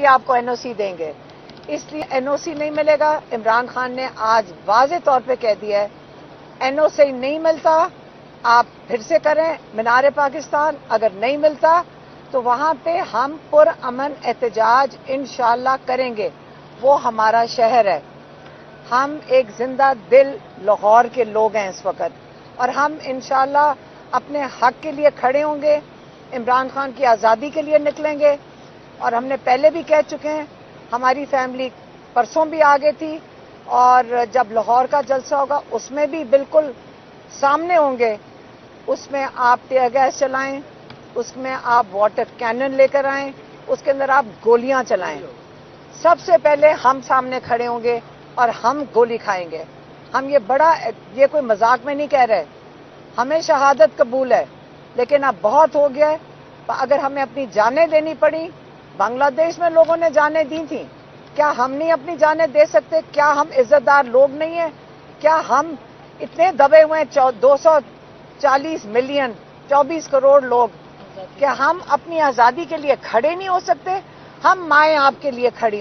آپ کو NOC دیں گے، اس لیے NOC نہیں ملے گا۔ عمران خان نے آج واضح طور پہ کہہ دیا ہے NOC نہیں ملتا، آپ پھر سے کریں مینار پاکستان، اگر نہیں ملتا تو وہاں پہ ہم پرامن احتجاج انشاءاللہ کریں گے۔ وہ ہمارا شہر ہے، ہم ایک زندہ دل لاہور کے لوگ ہیں اس وقت، اور ہم انشاءاللہ اپنے حق کے لیے کھڑے ہوں گے، عمران خان کی آزادی کے لیے نکلیں گے۔ اور ہم نے پہلے بھی کہہ چکے ہیں، ہماری فیملی پرسوں بھی آگے تھی، اور جب لاہور کا جلسہ ہوگا اس میں بھی بالکل سامنے ہوں گے۔ اس میں آپ ٹیئر گیس چلائیں، اس میں آپ واٹر کینن لے کر آئیں، اس کے اندر آپ گولیاں چلائیں، سب سے پہلے ہم سامنے کھڑے ہوں گے اور ہم گولی کھائیں گے۔ ہم یہ کوئی مذاق میں نہیں کہہ رہے، ہمیں شہادت قبول ہے، لیکن اب بہت ہو گیا ہے۔ اگر ہمیں اپنی جانیں دینی پڑی، بنگلہ دیش میں لوگوں نے جانیں دی تھیں، کیا ہم نہیں اپنی جانیں دے سکتے؟ کیا ہم عزت دار لوگ نہیں ہیں؟ کیا ہم اتنے دبے ہوئے 240 ملین 24 کروڑ لوگ، کیا ہم اپنی آزادی کے لیے کھڑے نہیں ہو سکتے؟ ہم مائیں آپ کے لیے کھڑی